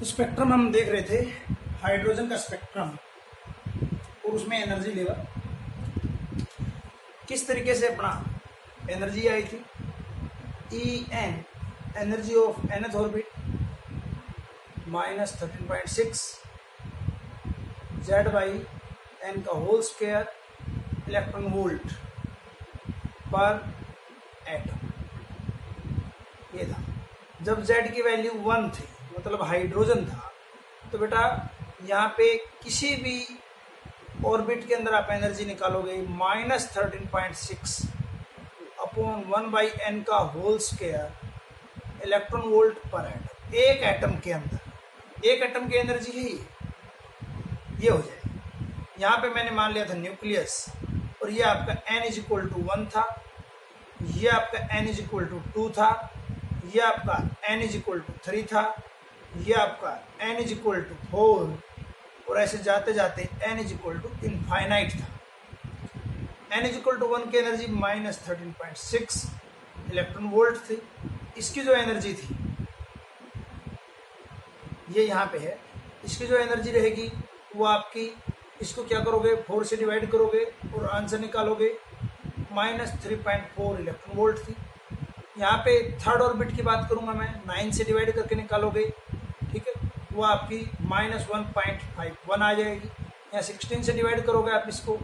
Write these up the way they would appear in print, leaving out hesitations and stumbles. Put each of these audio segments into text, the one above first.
Spectrum हम देख रहे थे, हाइड्रोजन का स्पेक्ट्रम और उसमें एनर्जी लेवल किस तरीके से अपना एनर्जी आई थी। E n energy of nth orbit -13.6 Z by n का होल स्क्वायर इलेक्ट्रॉन वोल्ट पर एटम। ये था जब Z की वैल्यू 1 थी, मतलब हाइड्रोजन था, तो बेटा यहाँ पे किसी भी ऑर्बिट के अंदर आप एनर्जी निकालोगे -13.6 अपॉन 1/n का होल स्क्वायर इलेक्ट्रॉन वोल्ट पर एटम। एक एटम के अंदर एक एटम की एनर्जी है ये हो जाएगी। यहाँ पे मैंने मान लिया था न्यूक्लियस, और ये आपका n = 1 था, ये आपका n = 2 था, ये आपका n = 3 था, ये आपका n = 4, और ऐसे जाते जाते n = इनफाइनाइट था। n = 1 की एनर्जी -13.6 इलेक्ट्रॉन वोल्ट थी। इसकी जो एनर्जी थी ये यहाँ पे है, इसकी जो एनर्जी रहेगी वो आपकी, इसको क्या करोगे 4 से डिवाइड करोगे और आंसर निकालोगे -3.4 इलेक्ट्रॉन वोल्ट थी। यहाँ पे थर्ड ऑर्बिट की बात करूँगा मैं, 9 से डिवाइड करके निकालोगे, ठीक है, वो आपकी -1.51 आ जाएगी। यहाँ 16 से डिवाइड करोगे आप इसको,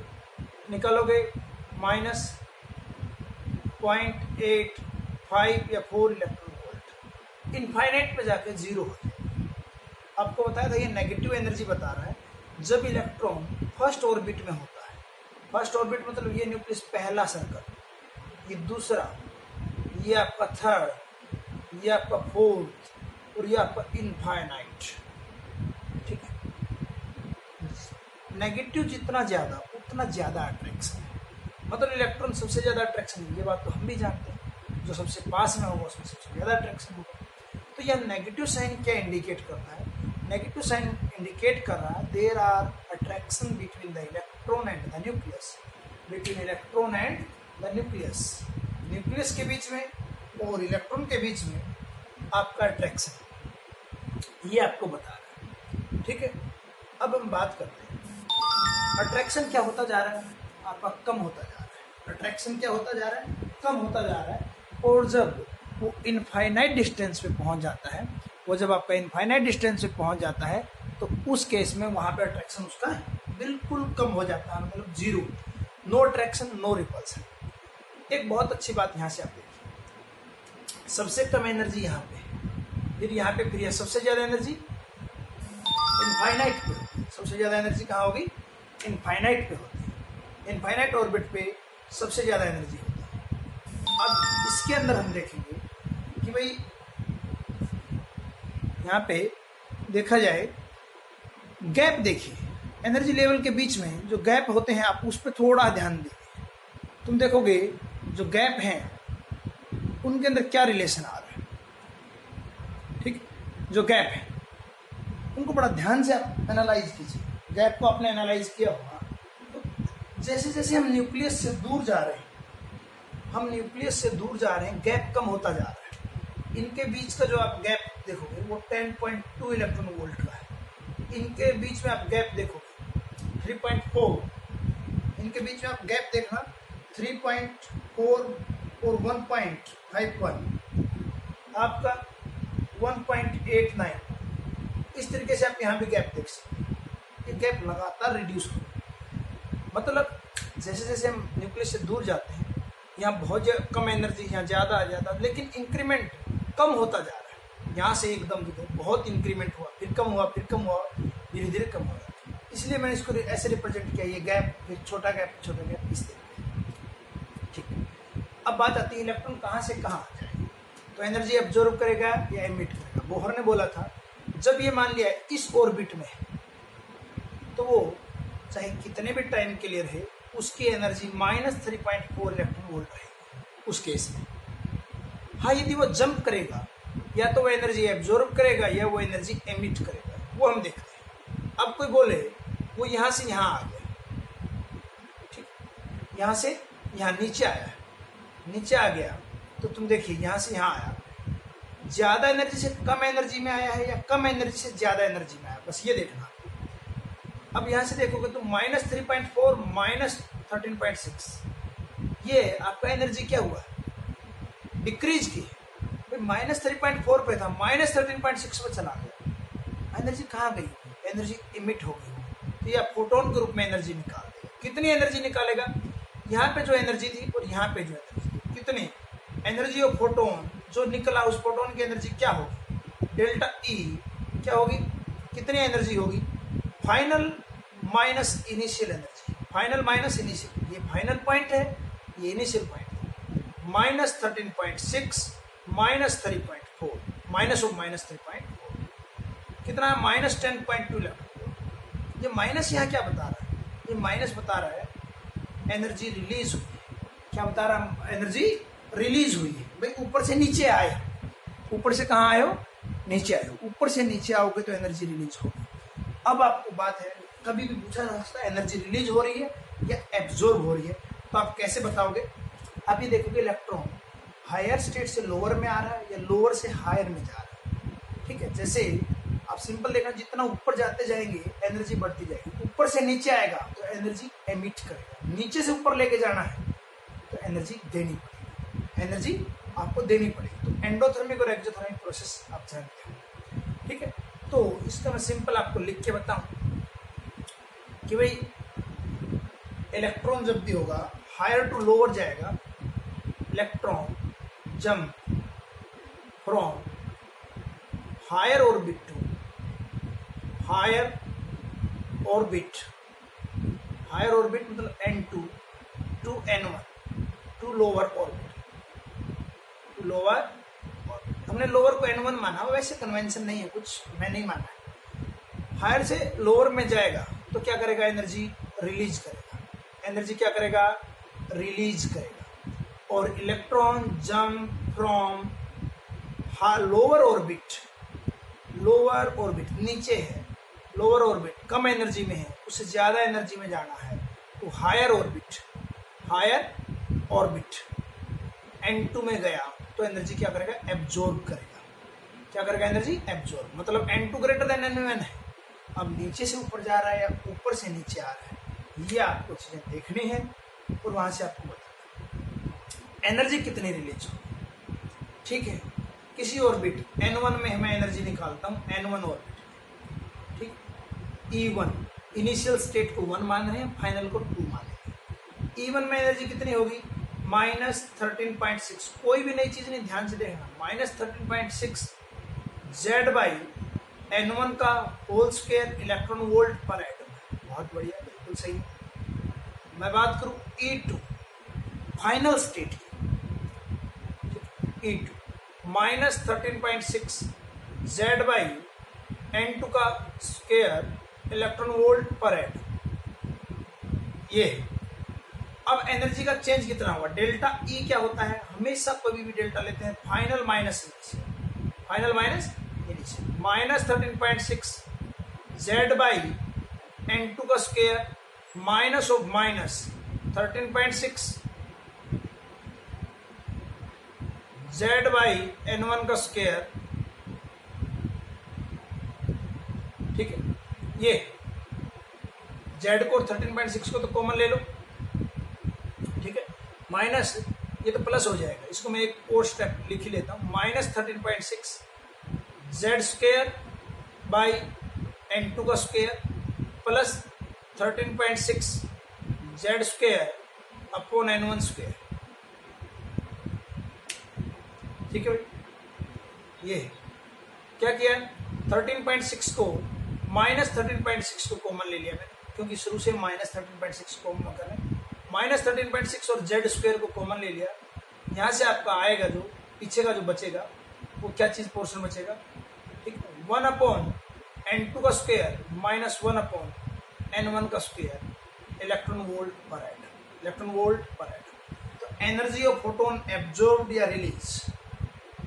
निकालोगे -0.85 या 4 इलेक्ट्रॉन वोल्ट। इनफाइनाइट पे जाके 0 हो जाएगा। आपको बताया था ये नेगेटिव एनर्जी बता रहा है जब इलेक्ट्रॉन फर्स्ट ऑर्बिट में होता है। फर्स्ट ऑर्बिट मतलब ये न्यूक्लियस पहला सर्कल, ये दूसरा, ये आपका थर्ड, ये आपका फोर्थ, और ये आपका इनफाइनाइट। ठीक है, नेगेटिव जितना ज़्यादा उतना ज़्यादा अट्रैक्शन है, मतलब इलेक्ट्रॉन सबसे ज़्यादा अट्रैक्शन है, ये बात तो हम भी जानते हैं। जो सबसे पास में होगा उसमें सबसे ज़्यादा अट्रैक्शन होगा। तो यह नेगेटिव साइन क्या इंडिकेट करता है? नेगेटिव साइन इंडिकेट कर रहा है there are attraction between the electron and the nucleus, between electron and the nucleus, nucleus के बीच में और इलेक्ट्रॉन के बीच में आपका अट्रैक्शन ये आपको बता रहा है। ठीक है, अब हम बात करते हैं अट्रैक्शन क्या होता जा रहा है, आपका कम होता जा रहा है। अट्रैक्शन क्या होता जा रहा है? कम होता जा रहा है। और जब वो इनफाइनाइट डिस्टेंस पे पहुंच जाता है, वो जब आपका इनफाइनाइट डिस्टेंस पे पहुंच जाता है तो उस केस में वहां पे अट्रैक्शन उसका बिल्कुल कम हो जाता है, मतलब 0, नो अट्रैक्शन नो रिपल्सन। एक बहुत अच्छी बात यहाँ से आप देखिए, सबसे कम एनर्जी यहाँ पे, फिर यहाँ पे फिर सबसे ज़्यादा एनर्जी इनफाइनाइट पे होती है। सबसे ज़्यादा एनर्जी कहाँ होगी? इनफाइनाइट पे होती है। इनफाइनाइट ऑर्बिट पे सबसे ज़्यादा एनर्जी होती है। अब इसके अंदर हम देखेंगे कि भाई यहाँ पे देखा जाए गैप, देखिए एनर्जी लेवल के बीच में जो गैप होते हैं आप उस पर थोड़ा ध्यान दीजिए। तुम देखोगे जो गैप हैं उनके अंदर क्या रिलेशन आ रहा है। ठीक, जो गैप है उनको बड़ा ध्यान से आप एनालाइज कीजिए। गैप को आपने एनालाइज किया होगा तो जैसे जैसे हम न्यूक्लियस से दूर जा रहे हैं, गैप कम होता जा रहा है। इनके बीच का जो आप गैप देखोगे वो 10.2 इलेक्ट्रॉन वोल्ट का है। इनके बीच में आप गैप देखोगे 3.4, इनके बीच में आप गैप देखना 3.4 और 1.51, आपका 1.89। इस तरीके से आप यहाँ भी गैप देख सकते हैं। ये गैप लगातार रिड्यूस हो, मतलब जैसे जैसे हम न्यूक्लियस से दूर जाते हैं, यहाँ बहुत कम एनर्जी, यहाँ ज़्यादा आ जाता है, लेकिन इंक्रीमेंट कम होता जा रहा है। यहाँ से एकदम बहुत इंक्रीमेंट हुआ, फिर कम हुआ, फिर कम हुआ, धीरे धीरे कम हो रहा है। इसलिए मैंने इसको ऐसे रिप्रेजेंट किया, ये गैप, फिर छोटा गैप, छोटा गैप, इस तरीके। ठीक है, अब बात आती है इलेक्ट्रॉन कहाँ से कहाँ आ जाएगा। तो एनर्जी एब्जॉर्ब करेगा या एमिट करेगा। बोहर ने बोला था जब ये मान लिया इस ऑर्बिट में है तो वो चाहे कितने भी टाइम के लिए रहे उसकी एनर्जी -3.4 इलेक्ट्रॉन वोल्ट रहेगी उस केस में। हाँ, यदि वो जंप करेगा या तो वो एनर्जी एब्जॉर्ब करेगा या वो एनर्जी एमिट करेगा, वो हम देखते हैं। अब कोई बोले वो यहाँ से यहाँ आ गया, ठीक, यहाँ से यहाँ नीचे आया, नीचे आ गया, तो तुम देखिए यहाँ से यहाँ आया, ज्यादा एनर्जी से कम एनर्जी में आया है या कम एनर्जी से ज्यादा एनर्जी में आया, बस ये देखना। अब यहां से देखोगे तो -3.4 -13.6, ये आपका एनर्जी क्या हुआ, डिक्रीज की। -3.4 पे था, -13.6 पे चला गया, एनर्जी कहाँ गई, एनर्जी इमिट हो गई। तो ये फोटोन के रूप में एनर्जी निकाल देगा। कितनी एनर्जी निकालेगा, यहाँ पे जो एनर्जी थी और यहाँ पे जो एनर्जी थी, कितनी एनर्जी ऑफ फोटोन जो निकला, उस फोटोन की एनर्जी क्या होगी, डेल्टा ई क्या होगी, कितनी एनर्जी होगी, final minus initial energy, final minus initial, ये फाइनल पॉइंट है, ये इनिशियल पॉइंट है। -13.6 -3.4 माइनस ऑफ -3.4 कितना है, -10.2 इलेक्ट्रॉन। ये माइनस यहाँ क्या बता रहा है, ये माइनस बता रहा है एनर्जी रिलीज हुई है। क्या बता रहा है, एनर्जी रिलीज हुई है। भाई ऊपर से नीचे आए, ऊपर से कहाँ आए हो, नीचे आए हो, ऊपर से नीचे आओगे तो एनर्जी रिलीज होगी। अब आपको बात है, कभी भी पूछा जा सकता है एनर्जी रिलीज हो रही है या एब्जॉर्ब हो रही है, तो आप कैसे बताओगे। आप ये देखोगे इलेक्ट्रॉन हायर स्टेट से लोअर में आ रहा है या लोअर से हायर में जा रहा है। ठीक है, जैसे आप सिंपल देखना, जितना ऊपर जाते जाएंगे एनर्जी बढ़ती जाएगी, ऊपर से नीचे आएगा तो एनर्जी एमिट करेगा, नीचे से ऊपर लेके जाना है तो एनर्जी देनी पड़ेगी, एनर्जी आपको देनी पड़ेगी। तो एंडोथर्मिक और एक्सोथर्मिक प्रोसेस आप जानते हो। ठीक है, तो इसका मैं सिंपल आपको लिख के बताऊं कि भाई इलेक्ट्रॉन जब भी होगा हायर टू लोअर जाएगा, electron jump from higher orbit to higher orbit, higher orbit मतलब N2 to N1 to lower orbit, to lower orbit. हमने लोअर को N1 माना, वैसे कन्वेंशन नहीं है कुछ, मैं नहीं माना है। हायर से लोअर में जाएगा तो क्या करेगा, एनर्जी रिलीज करेगा, एनर्जी क्या करेगा, रिलीज करेगा। और electron jump from lower orbit, lower orbit नीचे है, लोअर ऑर्बिट कम एनर्जी में है, उससे ज्यादा एनर्जी में जाना है तो higher orbit, higher orbit N2 में गया तो एनर्जी क्या करेगा, एब्जॉर्ब करेगा। क्या करेगा, एनर्जी एब्जॉर्ब, मतलब N2 ग्रेटर देन N1 है। अब नीचे से ऊपर जा रहा है या ऊपर से नीचे आ रहा है, ये आपको चीजें देखनी है और वहां से आपको बताना एनर्जी कितनी रिलीज हो। ठीक है, किसी ऑर्बिट N1 में मैं एनर्जी निकालता हूं, N1 ऑर्बिट, ठीक, E1 इनिशियल स्टेट को 1 मान रहे हैं, फाइनल को 2 मान रहे हैं। E1 में एनर्जी कितनी होगी, -13.6, कोई भी नई चीज नहीं, ध्यान से देखना, -13.6 Z बाई N1 का होल स्क्वायर इलेक्ट्रॉन वोल्ट पर एटम। बहुत बढ़िया, बिल्कुल सही। मैं बात करूं E2 फाइनल स्टेट की, E2 -13.6 Z बाई N2 का स्क्वायर इलेक्ट्रॉन वोल्ट पर एटम। ये अब एनर्जी का चेंज कितना हुआ, डेल्टा E क्या होता है, हमेशा कभी भी डेल्टा लेते हैं final minus initial, final minus initial, -13.6 Z by N2 का square minus of -13.6 Z by N1 का स्क्वायर। ठीक है, ये Z को 13.6 को तो कॉमन ले लो, ठीक है, माइनस ये तो प्लस हो जाएगा, इसको मैं एक और स्टेप लिख ही लेता हूं, -13.6 Z स्क्वायर बाई N2 का square plus 13.6 Z square upon N1 square. ठीक है भाई, ये क्या किया, 13.6 को -13.6 को कॉमन ले लिया मैंने, क्योंकि शुरू से -13.6 कॉमन कर रहे हैं, -13.6 और Z स्क्वायर को कॉमन ले लिया। यहाँ से आपका आएगा जो पीछे का जो बचेगा वो क्या चीज पोर्शन बचेगा, ठीक है, 1 अपॉन N2 का स्क्वायर -1 अपॉन N1 का स्क्वायर इलेक्ट्रॉन वोल्ट पर एटम, इलेक्ट्रॉन वोल्ट पर एटम। तो एनर्जी ऑफ फोटोन एब्जॉर्ब्ड या रिलीज,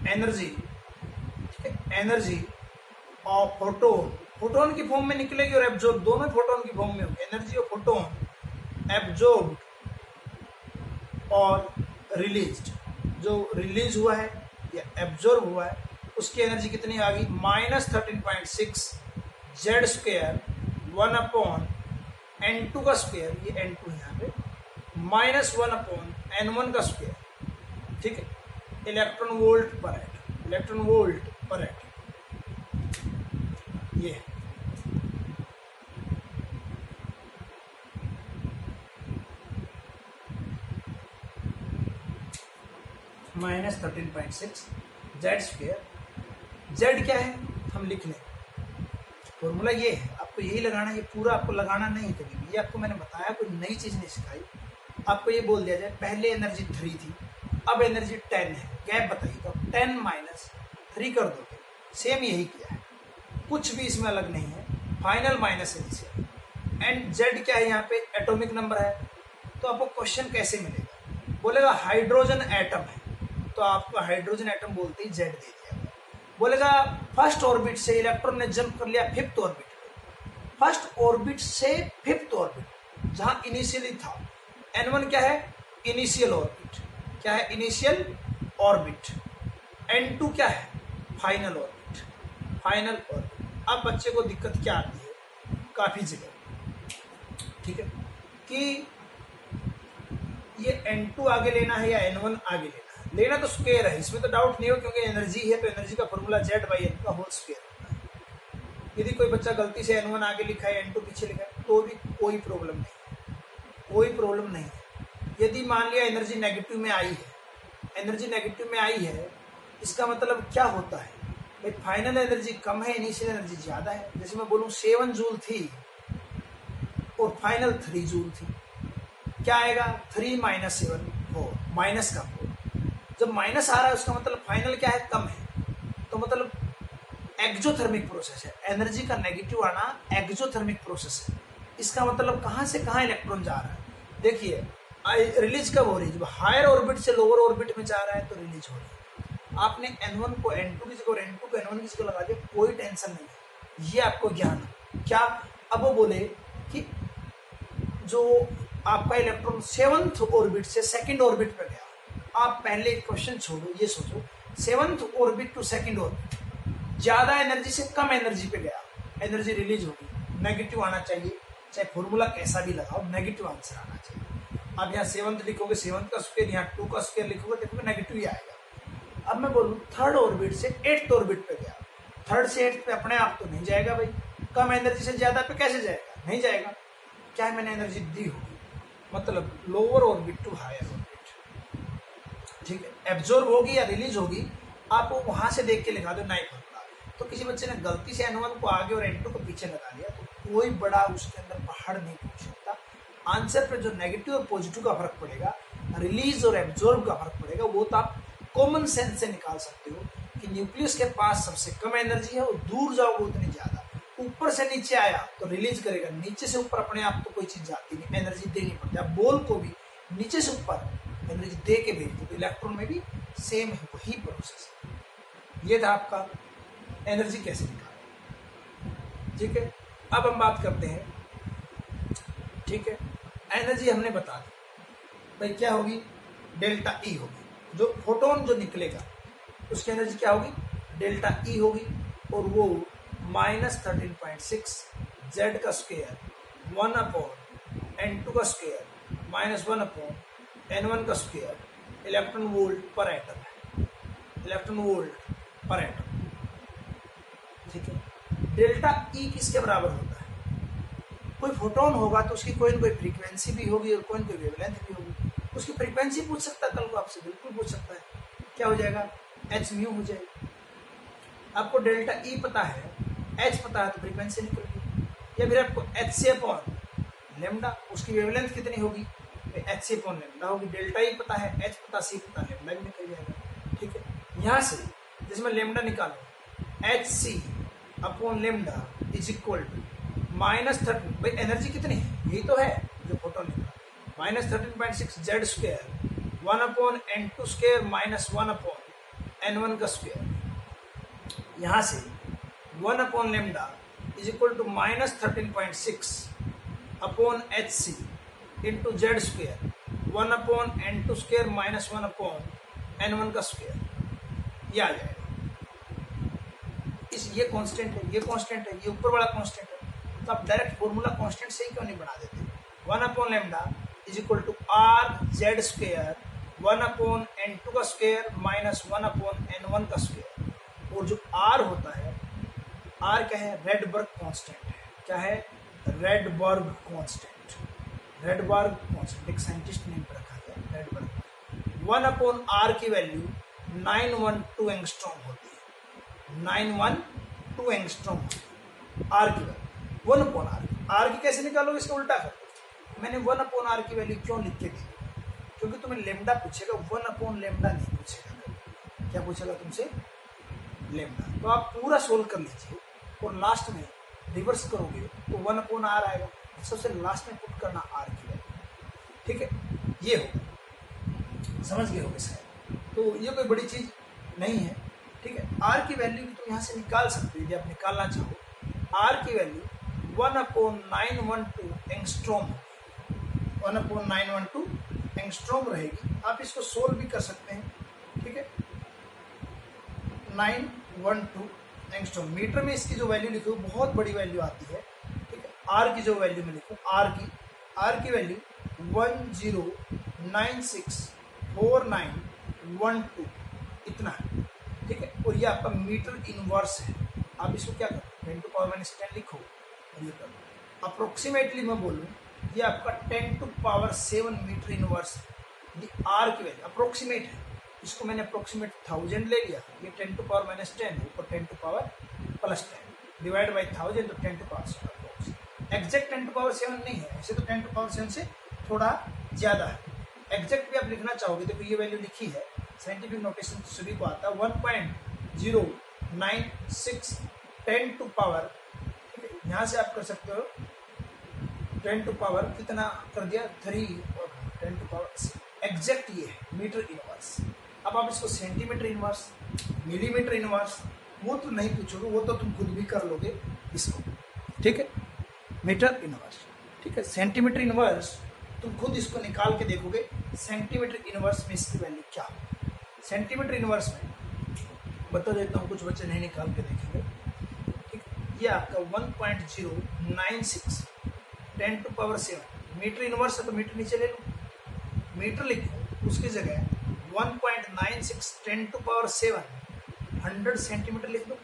एनर्जी, ठीक है, एनर्जी ऑफ फोटोन, फोटोन की फॉर्म में निकलेगी और एब्जॉर्ब दोनों फोटोन की फॉर्म में होगी। एनर्जी ऑफ फोटोन एब्जॉर्ब्ड और रिलीज्ड, जो रिलीज हुआ है या एब्जॉर्ब हुआ है उसकी एनर्जी कितनी आ गई, -13.6 जेड स्क्वायर 1/N2 का स्क्वायर, ये N2 है यहाँ पे, -1/N1 का स्क्वायर, ठीक है, इलेक्ट्रॉन वोल्ट पर एटम, इलेक्ट्रॉन वोल्ट पर एटम, ये -13.6 जेड स्क्वायर। जेड क्या है हम लिख लें, फॉर्मूला ये है, आपको यही लगाना, ये पूरा आपको लगाना नहीं है कभी भी, ये आपको मैंने बताया, कोई नई चीज़ नहीं सिखाई। आपको ये बोल दिया जाए पहले एनर्जी 3 थी, अब एनर्जी 10 है, गैप बताइए, तो 10 - 3 कर दोगे, सेम यही किया है, कुछ भी इसमें अलग नहीं है, final minus initial. And Z क्या है यहाँ पे, एटॉमिक नंबर है, तो आपको क्वेश्चन कैसे मिलेगा, बोलेगा हाइड्रोजन एटम है, तो आपको हाइड्रोजन एटम बोलते ही जेड दे दिया। बोलेगा फर्स्ट ऑर्बिट से इलेक्ट्रॉन ने जंप कर लिया फिफ्थ ऑर्बिट पे, फर्स्ट ऑर्बिट से फिफ्थ ऑर्बिट जहां इनिशियली था, N1 क्या है, इनिशियल ऑर्बिट, क्या है, इनिशियल ऑर्बिट, N2 क्या है, फाइनल ऑर्बिट, फाइनल ऑर्बिट। अब बच्चे को दिक्कत क्या आती है काफी जगह, ठीक है, कि ये N2 आगे लेना है या N1 आगे लेना है, लेना तो स्क्वायर है, इसमें तो डाउट नहीं हो, क्योंकि एनर्जी है तो एनर्जी का फॉर्मूला Z/N का होल स्क्वायर होता है। यदि कोई बच्चा गलती से N1 आगे लिखा है, N2 पीछे लिखा है, तो भी कोई प्रॉब्लम नहीं, कोई प्रॉब्लम नहीं है। यदि मान लिया एनर्जी नेगेटिव में आई है, एनर्जी नेगेटिव में आई है, इसका मतलब क्या होता है भाई, फाइनल एनर्जी कम है, इनिशियल एनर्जी ज्यादा है। जैसे मैं बोलूँ 7 जूल थी और फाइनल 3 जूल थी, क्या आएगा, 3 - 7 4, माइनस का 4, जब माइनस आ रहा है उसका मतलब फाइनल क्या है, कम है, तो मतलब एक्जोथर्मिक प्रोसेस है, एनर्जी का नेगेटिव आना एक्जोथर्मिक प्रोसेस है। इसका मतलब कहाँ से कहाँ इलेक्ट्रॉन जा रहा है, देखिए रिलीज कब हो रही है, जब हायर ऑर्बिट से लोअर ऑर्बिट में जा रहा है तो रिलीज हो रही है। आपने N1 को N2 की जगह और N2 को N1 की जगह लगा दिया, कोई टेंशन नहीं है, ये आपको ज्ञान है। क्या, अब वो बोले कि जो आपका इलेक्ट्रॉन 7th ऑर्बिट से 2nd ऑर्बिट पे गया, आप पहले क्वेश्चन छोड़ो, ये सोचो 7th orbit to 2nd orbit, ज्यादा एनर्जी से कम एनर्जी पे गया, एनर्जी रिलीज होगी, नेगेटिव आना चाहिए, चाहे फॉर्मूला कैसा भी लगाओ, नेगेटिव आंसर आना चाहिए। अब यहाँ 7th लिखोगे 7th का स्क्वायर, यहाँ 2 का स्क्वायर लिखोगे, देखोगे नेगेटिव ही आएगा। अब मैं बोलूँ 3rd ऑर्बिट से 8th ऑर्बिट पे गया, 3rd से 8th पे अपने आप तो नहीं जाएगा भाई, कम एनर्जी से ज्यादा पे कैसे जाएगा, नहीं जाएगा, क्या है, मैंने एनर्जी दी होगी, मतलब lower orbit to higher orbit, ठीक है, एब्जॉर्ब होगी या रिलीज होगी, आप वहां से देख के लिखा दो, नहीं होता। तो किसी बच्चे ने गलती से N1 को आगे और N2 को पीछे लगा लिया, तो कोई बड़ा उसके अंदर पहाड़ नहीं पूछ सकता। आंसर पे जो नेगेटिव और पॉजिटिव का फर्क पड़ेगा, रिलीज और एब्जॉर्ब का फर्क पड़ेगा, वो तो आप कॉमन सेंस से निकाल सकते हो कि न्यूक्लियस के पास सबसे कम एनर्जी है और दूर जाओगे उतनी ज्यादा, ऊपर से नीचे आया तो रिलीज करेगा, नीचे से ऊपर अपने आप तो कोई चीज जाती नहीं, एनर्जी देनी पड़ती है। बॉल को भी नीचे से ऊपर एनर्जी दे के भेजते, तो इलेक्ट्रॉन में भी सेम है, वही प्रोसेस है। ये था आपका एनर्जी कैसे निकालें, ठीक है। अब हम बात करते हैं, ठीक है, एनर्जी हमने बता दी भाई क्या होगी, डेल्टा ई होगी, जो फोटोन जो निकलेगा उसकी एनर्जी क्या होगी, डेल्टा ई होगी, और वो -13.6 जेड का स्क्वायर 1/N2 का स्क्वायर -1/N1 का स्क्वायर इलेक्ट्रॉन वोल्ट पर एटम है, इलेक्ट्रॉन वोल्ट पर एटम, ठीक है। डेल्टा ई किसके बराबर होता है, कोई फोटोन होगा तो उसकी कोई न कोई फ्रीक्वेंसी भी होगी और कोई न कोई वेवलेंथ भी होगी, उसकी फ्रीक्वेंसी पूछ सकता है कल को आपसे, बिल्कुल पूछ सकता है, क्या हो जाएगा, h म्यू हो जाएगी। आपको डेल्टा ई पता है, h पता है, तो फ्रीक्वेंसी निकल गई, या फिर आपको h से अपॉन लेमडा, उसकी वेवलेंथ कितनी होगी, h से अपॉन लेमडा होगी, डेल्टा ई पता है, h पता, c पता, लेमडा भी निकल जाएगा, ठीक है। यहाँ से जिसमें लेमडा निकालो, hc upon lambda is equal to -13, भाई एनर्जी कितनी है, यही तो है जो फोटोन निकला, -13.6 Z square 1/N2 square -1/N1 का स्क्वायर, यहाँ से 1 lambda is equal to -13.6 upon hc into Z square 1/N2 square -1/N1 का स्क्वायर, ये आ जाएगा। ये कांस्टेंट है, ये कांस्टेंट है, ये ऊपर वाला कांस्टेंट है, तो आप डायरेक्ट फॉर्मूला कांस्टेंट से ही क्यों नहीं बना देते? 1/λ is equal to R Z square 1/n2 का स्क्वेयर माइनस 1/n1 का स्क्वेयर। और जो आर होता है, आर क्या है? रेडबर्ग कांस्टेंट है। क्या है? Rydberg constant. रेडबर्ग कांस्टेंट एक साइंटिस्ट नेम पर रखा गया, रेडबर्ग। 1/r की वैल्यू 912 एंगस्ट्रॉम होती है, 912 एंगस्ट्रॉम आर की वैल्यू। 1/r, आर की कैसे निकालोगे? इसका उल्टा करो। मैंने 1/r की वैल्यू क्यों लिख के दी? क्योंकि तुम्हें लेमडा पूछेगा, 1/λ नहीं पूछेगा। क्या पूछेगा तुमसे? लेमडा। तो आप पूरा सोल्व कर लीजिए और लास्ट में रिवर्स करोगे तो 1/r आएगा। सबसे लास्ट में पुट करना आर की वैल्यू। ठीक है, ये हो, समझ गए होगे शायद। तो ये कोई बड़ी चीज नहीं है। ठीक है, आर की वैल्यू तुम यहाँ से निकाल सकते हो यदि आप निकालना चाहो। आर की वैल्यू 1/912 एंगस्ट्रॉम, 1/912 एंगस्ट्रॉम रहेगी। आप इसको सोल्व भी कर सकते हैं। ठीक है, 912 एंगस्ट्रॉम। मीटर में इसकी जो वैल्यू लिखी बहुत बड़ी वैल्यू आती है। ठीक है, आर की जो वैल्यू में लिखूँ, आर की वैल्यू 10964912 इतना है। ठीक है, और ये आपका मीटर इनवर्स है। आप इसको क्या करो? 10⁻⁻10 लिखो और ये करो। अप्रोक्सीमेटली मैं बोलूँ, ये आपका 10⁻7 मीटर इनवर्स है। ये आर की वैल्यू अप्रोक्सीमेट है। इसको मैंने अप्रोक्सीमेट 1000 ले लिया, ये 10⁻⁻10 ऊपर 10⁻+10 डिवाइड बाई 1000 तो 10⁻7। एग्जैक्ट 10⁻7 नहीं है, ऐसे तो 10⁻7 से थोड़ा ज़्यादा है। एग्जैक्ट भी आप लिखना चाहोगे तो ये वैल्यू लिखी है, साइंटिफिक नोटेशन सभी को आता है, 1.096 10⁻। ठीक है, यहाँ से आप कर सकते हो 10⁻ कितना कर दिया? 3 और 10⁻6। एग्जैक्ट ये है मीटर इनवर्स। अब आप इसको सेंटीमीटर इनवर्स, मिलीमीटर इनवर्स, वो तो नहीं पूछोगे, वो तो तुम खुद भी कर लोगे इसको। ठीक है, मीटर इनवर्स। ठीक है, सेंटीमीटर इनवर्स तुम खुद इसको निकाल के देखोगे, सेंटीमीटर इनवर्स में इसकी वैल्यू क्या हो। सेंटीमीटर इनवर्स में बता देता हूँ, कुछ बच्चे नहीं निकाल के देखेंगे। ठीक है, ये आपका 1.096 10⁻7 मीटर इनवर्स है, तो मीटर नीचे ले लो, मीटर लिखो, उसकी जगह 1.96 10⁻7 100 सेंटीमीटर लिख दो।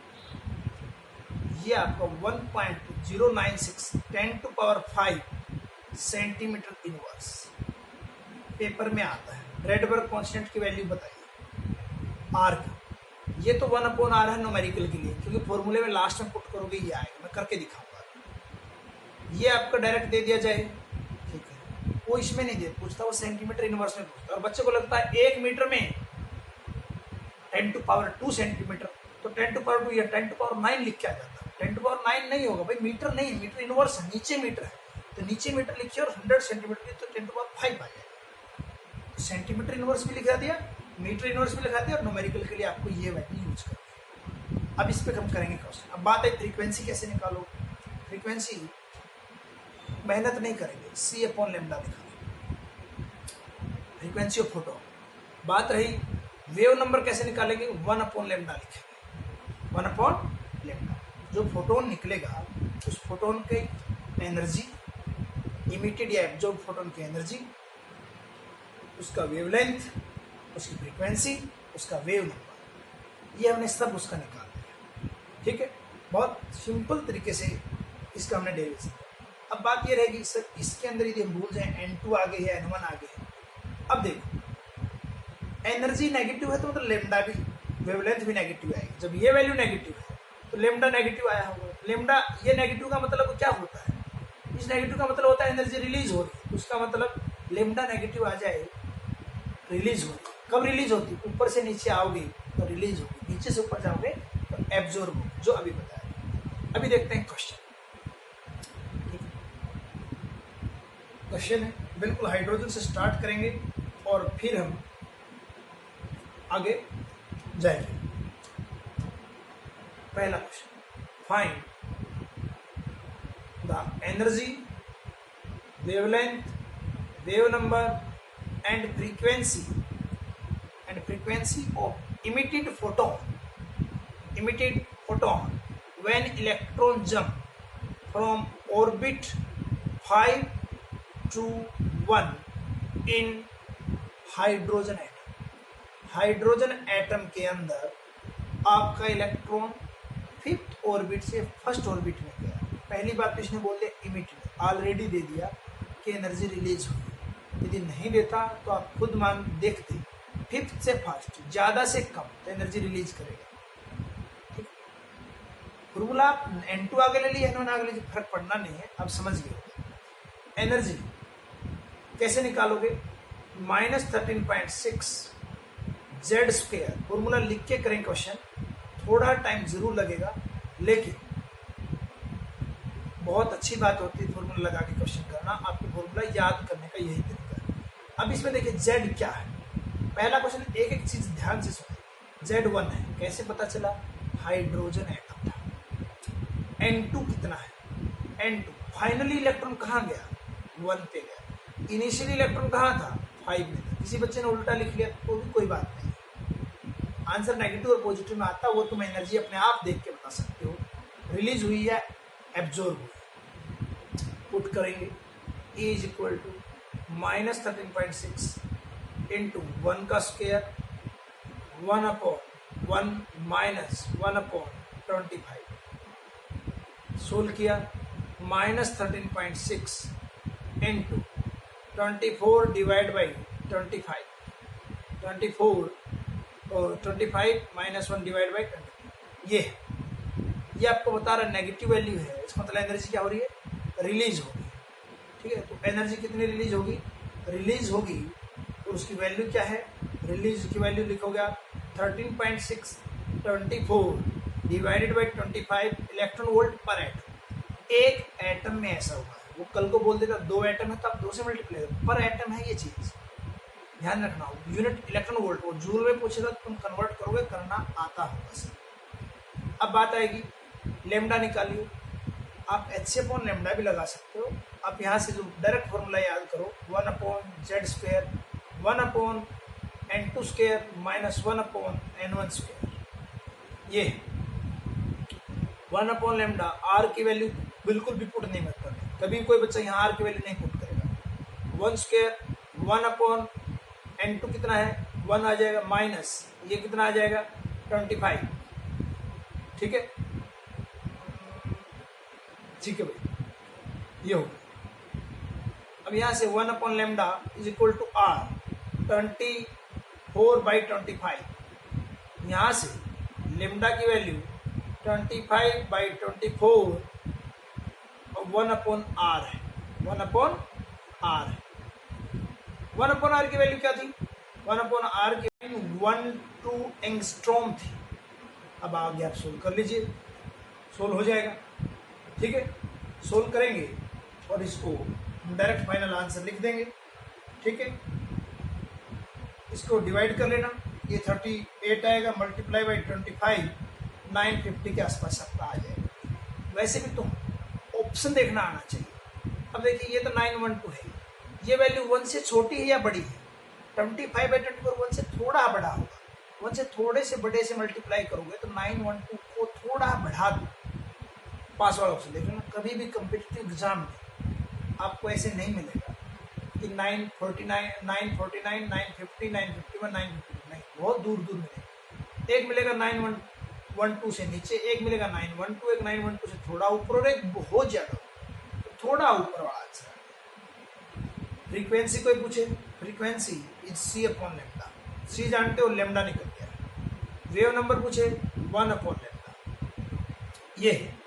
ये आपका 1.096 10⁻5 सेंटीमीटर इनवर्स पेपर में आता है। रेडबर्ग कांस्टेंट की वैल्यू बताइए आर की। ये तो 1/r है न्यूमेरिकल के लिए, क्योंकि फॉर्मूले में लास्ट में पुट करोगे ये आएगा, मैं करके दिखाऊंगा। ये आपका डायरेक्ट दे दिया जाए, ठीक है, वो इसमें नहीं दे पूछता, वो सेंटीमीटर इनवर्स में पूछता। और बच्चे को लगता है 1 मीटर में 10⁻2 सेंटीमीटर, तो 10⁻2 या 10⁻9 लिख के आ जाता है। 10⁻9 नहीं होगा भाई, मीटर नहीं है, मीटर इनवर्स है, नीचे मीटर है, तो नीचे मीटर लिखिए और 100 सेंटीमीटर तो 10⁻5 आ जाएगा। तो सेंटीमीटर इनवर्स भी लिखा दिया, मीटर इनवर्स भी लिखा दिया, और न्यूमेरिकल के लिए आपको ये वैल्यू यूज करनी। अब इस पे हम करेंगे क्वेश्चन। अब बात है फ्रीक्वेंसी कैसे निकालो। फ्रीक्वेंसी मेहनत नहीं करेंगे, C/λ दिखा फ्रीक्वेंसी ऑफ फोटोन। बात रही वेव नंबर कैसे निकालेंगे, 1/λ लिखेंगे, 1/λ। जो फोटोन निकलेगा उस फोटोन के एनर्जी, इमिटेड या एब्जॉर्ब फोटोन की एनर्जी, उसका वेवलेंथ, उसकी फ्रीक्वेंसी, उसका वेव नंबर, ये हमने सब उसका निकाल दिया। ठीक है, बहुत सिंपल तरीके से इसका हमने डेरिवेशन किया। अब बात ये रहेगी सर, इसके अंदर यदि हम भूल जाए N2 आगे है, N1 आगे है। अब देखो, एनर्जी नेगेटिव है तो मतलब लेमडा भी, वेवलेंथ भी नेगेटिव आएगी। जब ये वैल्यू नेगेटिव है तो लेमडा नेगेटिव आया होगा। लेमडा, ये नेगेटिव का मतलब क्या होता है, इस नेगेटिव का मतलब होता है एनर्जी रिलीज हो रही है। उसका मतलब लेमडा नेगेटिव आ जाए, रिलीज होगी। कब रिलीज होती है, ऊपर से नीचे आओगे तो रिलीज होगी, नीचे से ऊपर जाओगे तो एब्जॉर्ब होगी, जो अभी बताया। अभी देखते हैं क्वेश्चन। क्वेश्चन है बिल्कुल हाइड्रोजन से स्टार्ट करेंगे और फिर हम आगे जाएंगे। पहला question, find the energy, wavelength, wave number and frequency of emitted photon when electron jump from orbit 5 to 1 in hydrogen atom. Hydrogen atom के अंदर आपका इलेक्ट्रॉन 5th ऑर्बिट से 1st ऑर्बिट में गया। पहली बात तो इसने बोल दिया इमिटेड, ऑलरेडी दे दिया कि एनर्जी रिलीज हुई। यदि नहीं देता तो आप खुद मान देखते 5th से 1st ज्यादा से कम तो एनर्जी रिलीज करेगा। फॉर्मूला N2 आगे ले लिए, N1 आगे ले लिए, फर्क पड़ना नहीं है, अब समझ गए। एनर्जी कैसे निकालोगे? -13.6 जेड स्क्वायर, फॉर्मूला लिख के करें क्वेश्चन, थोड़ा टाइम जरूर लगेगा लेकिन बहुत अच्छी बात होती है फॉर्मूला लगा के क्वेश्चन करना। आपको फॉर्मूला याद करने का यही तरीका है। अब इसमें देखिए जेड क्या है। पहला क्वेश्चन, एक एक चीज ध्यान से सुनिए। जेड 1 है, कैसे पता चला? हाइड्रोजन एटम था। N2 कितना है? N2 फाइनली इलेक्ट्रॉन कहाँ गया? 1 पे गया। इनिशियली इलेक्ट्रॉन कहाँ था? 5 में था। किसी बच्चे ने उल्टा लिख लिया तो भी कोई बात नहीं, आंसर नेगेटिव और पॉजिटिव में आता, वो तुम एनर्जी अपने आप देख के बता सकते हो, रिलीज हुई या एब्जॉर्ब हुई। पुट करेंगे E is equal to -13.6 into 1 का स्क्वायर 1/1 -1/25। सोल्व किया, -13.6 इंटू 24 डिवाइड बाई 25, 24 और 25 -1 डिवाइड बाई 20। ये आपको बता रहा नेगेटिव वैल्यू है, इसका मतलब एनर्जी क्या हो रही है? रिलीज होगी। ठीक है, तो एनर्जी कितनी रिलीज होगी? रिलीज होगी और उसकी वैल्यू क्या है? रिलीज की वैल्यू लिखोगे आप 13.6 24 डिवाइडेड बाई 25 इलेक्ट्रॉन वोल्ट पर एटम। एक एटम में ऐसा हुआ है, वो कल को बोल देगा 2 एटम है तो आप 2 से मल्टीप्लाई करो, पर एटम है ये चीज, ध्यान रखना हो। यूनिट इलेक्ट्रॉन वोल्ट, वो जूल में पूछेगा तो तुम कन्वर्ट करोगे, करना आता होगा सर। अब बात आएगी लेमडा निकालिए। आप h/λ भी लगा सकते हो। आप यहाँ से जो डायरेक्ट फॉर्मूला याद करो, 1/z², 1/n2² -1/n1²। ये 1/λ r की वैल्यू बिल्कुल भी पुट नहीं मत करना। कभी कोई बच्चा यहाँ r की वैल्यू नहीं पुट करेगा। 1² 1/n2 कितना है? 1 आ जाएगा, माइनस ये कितना आ जाएगा? 25। ठीक है, ठीक है भाई, ये हो गया। अब यहाँ से 1/λ इज इक्वल टू r 24/25। यहाँ से लेमडा की वैल्यू 25/24 और 1/r है। 1/r है। 1/r की वैल्यू क्या थी? 1/r की वैल्यू 12 एंगस्ट्रॉम थी। अब आगे आप सोल्व कर लीजिए, सोल्व हो जाएगा। ठीक है, सोल्व करेंगे और इसको डायरेक्ट फाइनल आंसर लिख देंगे। ठीक है, इसको डिवाइड कर लेना, ये 38 आएगा, मल्टीप्लाई बाई 25 950 के आसपास आपका आ जाएगा। वैसे भी तो ऑप्शन देखना आना चाहिए। अब देखिए ये तो 912 है, ये वैल्यू 1 से छोटी है या बड़ी है? 25/24 1 से थोड़ा बड़ा होगा। 1 से थोड़े से बड़े से मल्टीप्लाई करोगे तो 912 को थोड़ा बढ़ा दो, पास वाला ऑप्शन देख लेना। कभी भी कम्पिटिटिव एग्जाम में आपको ऐसे नहीं मिलेगा कि 949 949 950 951 952, नहीं, बहुत दूर दूर मिलेगा। एक मिलेगा 912 से नीचे, एक मिलेगा 912, एक 912 से थोड़ा ऊपर और एक बहुत ज्यादा, तो थोड़ा ऊपर वाला आंसर। फ्रीक्वेंसी कोई पूछे, फ्रीक्वेंसी इज c/λ, सी जानते हो, लेमडा निकल गया। वेव नंबर पूछे 1/λ, ये है।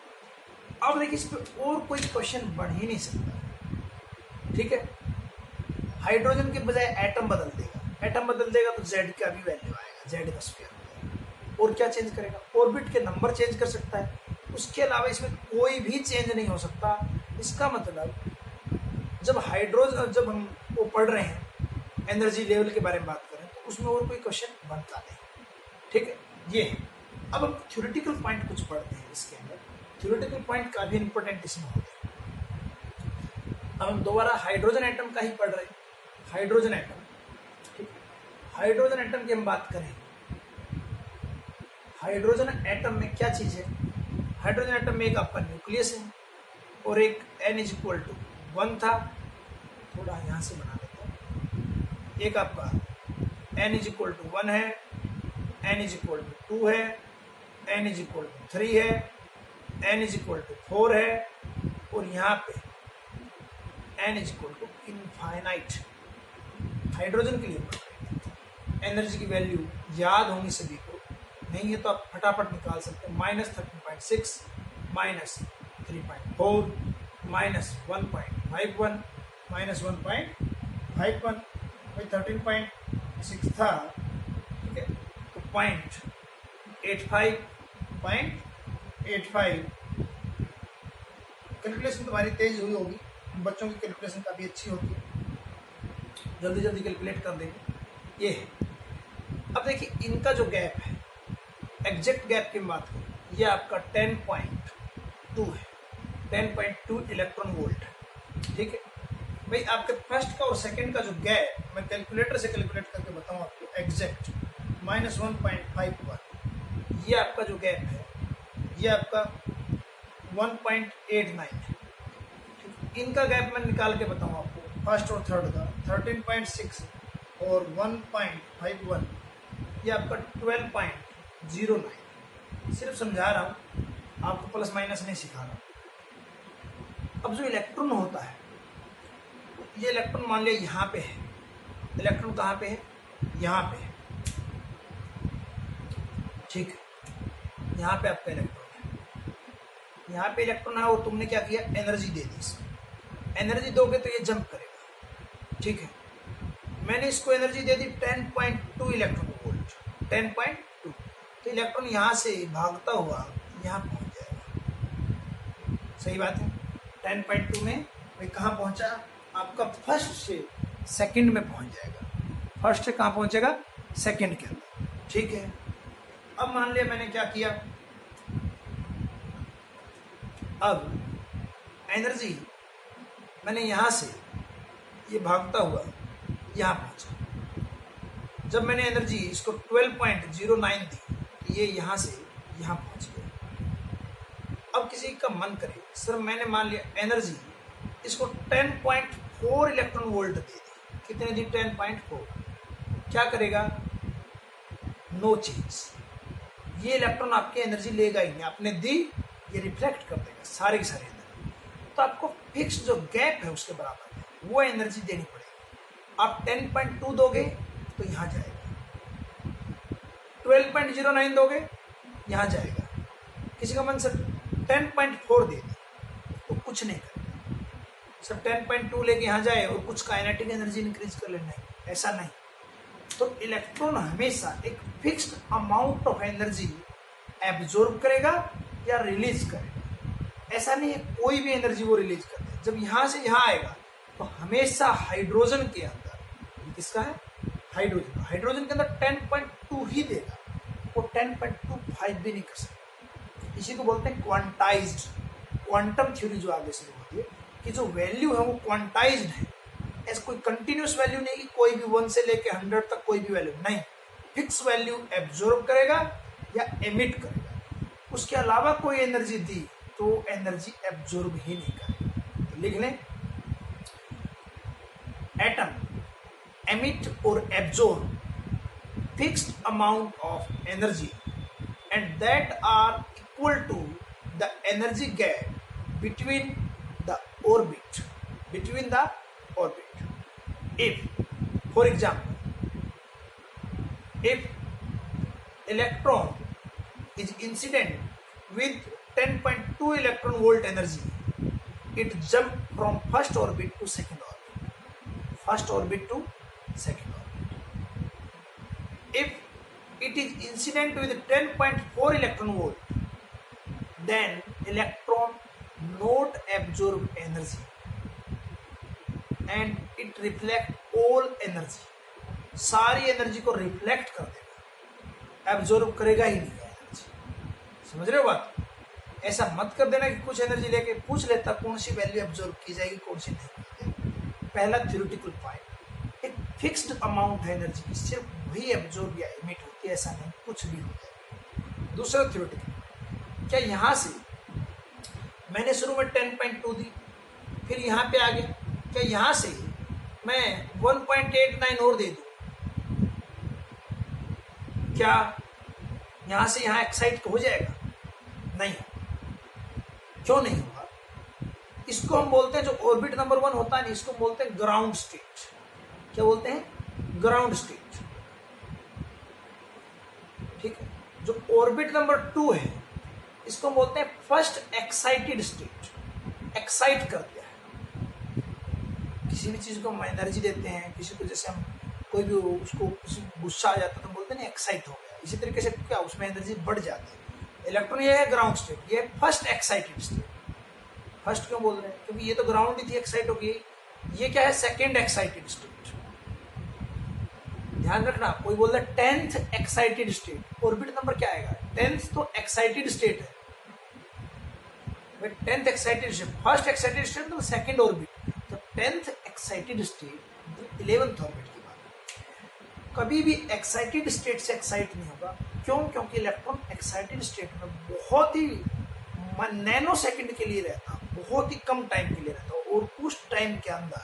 अब देखिए इस पर और कोई क्वेश्चन बढ़ ही नहीं सकता। ठीक है, हाइड्रोजन के बजाय एटम बदल देगा, एटम बदल देगा तो जेड का भी वैल्यू आएगा, जेड का स्क्वायर। और क्या चेंज करेगा? ऑर्बिट के नंबर चेंज कर सकता है, उसके अलावा इसमें कोई भी चेंज नहीं हो सकता। इसका मतलब जब हाइड्रोजन, जब हम वो पढ़ रहे हैं एनर्जी लेवल के बारे में बात करें तो उसमें और कोई क्वेश्चन बनता नहीं। ठीक है, ये है। अब हम थ्योरेटिकल पॉइंट कुछ पढ़ते हैं इसके अंदर। थ्योरेटिकल पॉइंट काफी इंपॉर्टेंट इसमें हो गया। अब हम दोबारा हाइड्रोजन एटम का ही पढ़ रहे हैं। हाइड्रोजन एटम, ठीक, हाइड्रोजन एटम की हम बात करें। हाइड्रोजन एटम में क्या चीज है? हाइड्रोजन एटम में एक आपका न्यूक्लियस है और एक n=1 था, थोड़ा यहाँ से बना देता हूँ। एक आपका n=1 है, n=2 है, n=3 है, n=4 है और यहाँ पे n=इनफाइनाइट। हाइड्रोजन के लिए एनर्जी की वैल्यू याद होंगी सभी को, नहीं है तो आप फटाफट निकाल सकते हैं। -13.6 -3.4 -1.51 -1.51 भाई 13.6 था, ठीक है, तो 0.85 कैलकुलेशन तुम्हारी तेज हुई होगी, बच्चों की कैलकुलेशन काफ़ी अच्छी होती है, जल्दी जल्दी कैलकुलेट कर देंगे। ये है। अब देखिए इनका जो गैप है, एग्जैक्ट गैप की बात करें, ये आपका 10.2 है, 10.2 इलेक्ट्रॉन वोल्ट है, ठीक है भाई। आपके फर्स्ट का और सेकंड का जो गैप मैं कैलकुलेटर से कैलकुलेट करके बताऊं आपको एग्जैक्ट, -1.51, ये आपका जो गैप है ये आपका 1.89 है। इनका गैप मैं निकाल के बताऊं आपको, फर्स्ट और थर्ड का 13.6 और 1.51, ये आपका 12.09। सिर्फ समझा रहा हूँ, आपको प्लस माइनस नहीं सिखा रहा। अब जो इलेक्ट्रॉन होता है, ये इलेक्ट्रॉन मान लिया यहाँ पे है, इलेक्ट्रॉन कहाँ पे है, यहाँ पे है, ठीक है, यहाँ पे आपका इलेक्ट्रॉन है, यहाँ पे इलेक्ट्रॉन है और तुमने क्या किया, एनर्जी दे दी इसको। एनर्जी दोगे तो ये जंप करेगा, ठीक है। मैंने इसको एनर्जी दे दी 10.2 इलेक्ट्रॉन वोल्ट, 10.2, तो इलेक्ट्रॉन यहाँ से भागता हुआ यहाँ पहुँच जाएगा। सही बात है। 10.2 में भाई कहाँ पहुँचा, आपका फर्स्ट से सेकंड में पहुँच जाएगा। फर्स्ट से कहाँ पहुँचेगा, सेकंड के अंदर, ठीक है। अब मान लिया मैंने क्या किया, अब एनर्जी मैंने यहाँ से ये भागता हुआ यहाँ पहुँचा। जब मैंने एनर्जी इसको 12.09 दी, ये यहाँ से यहाँ पहुँच गया। अब किसी का मन करे, सर मैंने मान लिया एनर्जी इसको 10.4 इलेक्ट्रॉन वोल्ट दे दी, कितने दी, 10.4, क्या करेगा, नो चेंज। ये इलेक्ट्रॉन आपकी एनर्जी लेगा ही नहीं, आपने दी, ये रिफ्लेक्ट कर देगा सारे के सारे एनर्जी। तो आपको फिक्स जो गैप है उसके बराबर है, वो एनर्जी देनी पड़ेगी। आप 10.2 दोगे तो यहाँ जाएगा, 12.09 दोगे यहाँ जाएगा। किसी का मन सर 10.4 दे दी तो कुछ नहीं करेगा, सब 10.2 लेके यहाँ जाए और कुछ काइनेटिक एनर्जी इंक्रीज कर लेना है, ऐसा नहीं। तो इलेक्ट्रॉन हमेशा एक fixed amount of energy absorb करेगा या रिलीज करेगा, ऐसा नहीं है कोई भी एनर्जी वो रिलीज कर दे। जब यहाँ से यहाँ आएगा तो हमेशा हाइड्रोजन के अंदर, किसका है, हाइड्रोजन, हाइड्रोजन के अंदर 10.2 ही देगा, वो 10.25 भी नहीं कर सकता। इसी को बोलते हैं क्वांटाइज्ड, क्वांटम थ्योरी जो आगे से होती है कि जो वैल्यू है वो क्वांटाइज्ड है, ऐसा कोई कंटिन्यूस वैल्यू नहीं कि कोई भी 1 से लेके 100 तक कोई भी वैल्यू नहीं, फिक्स वैल्यू एब्जॉर्ब करेगा या एमिट करेगा। उसके अलावा कोई एनर्जी दी तो एनर्जी एब्जॉर्ब ही नहीं करेगा। तो लिख लें, atom emit or absorb fixed amount of energy and that are equal to the energy gap between the orbit, if for example if electron is incident with 10.2 electron volt energy, it jump from first orbit to second orbit, first orbit to second orbit. If it is incident with 10.4 electron volt, then electron not absorb energy and it reflect all energy, सारी energy को reflect कर देगा, absorb करेगा ही नहीं energy. समझ रहे हो बात? ऐसा मत कर देना कि कुछ एनर्जी लेके पूछ लेता कौन सी वैल्यू एब्जॉर्ब की जाएगी कौन सी नहीं की जाएगी। पहला थ्योरेटिकल पॉइंट, एक फिक्स्ड अमाउंट है एनर्जी की, सिर्फ वही एब्जॉर्ब या इमिट होती है, ऐसा नहीं कुछ भी हो जाए। दूसरा थ्योरेटिकल, क्या यहाँ से मैंने शुरू में 10.2 दी, फिर यहाँ पे आ गया, क्या यहाँ से मैं 1.89 और दे दूँ? क्या यहाँ से यहाँ एक्साइट हो जाएगा? नहीं। क्यों नहीं होगा? इसको हम बोलते हैं, जो ऑर्बिट नंबर 1 होता है, इसको बोलते हैं ग्राउंड स्टेट। क्या बोलते हैं? Ground state. ठीक है। जो ऑर्बिट नंबर 2 है, इसको बोलते हैं फर्स्ट एक्साइटेड स्टेट। एक्साइट कर दिया है, किसी भी चीज को हम एनर्जी देते हैं, किसी को जैसे हम कोई भी उसको गुस्सा आ जाता है तो बोलते हैं एक्साइट हो गया, इसी तरीके से क्या उसमें एनर्जी बढ़ जाती है। इलेक्ट्रॉन ये है ग्राउंड स्टेट, ये है फर्स्ट एक्साइटेड स्टेट। फर्स्ट क्यों बोल रहे हैं? क्योंकि ये तो ग्राउंड ही थी, एक्साइट हो गई। ये क्या है? Second excited state. ध्यान रखना, कोई बोल रहा है 10th excited state, orbit number क्या आएगा? 10th तो एक्साइटेड स्टेट है, 10th excited state, first excited state तो सेकेंड ऑर्बिट, तो 10th excited state 11th orbit की बात। कभी भी एक्साइटेड स्टेट से एक्साइट नहीं होगा। क्यों? क्योंकि इलेक्ट्रॉन एक्साइटेड स्टेट में बहुत ही नैनो सेकंड के लिए रहता, बहुत ही कम टाइम के लिए रहता, और उस टाइम के अंदर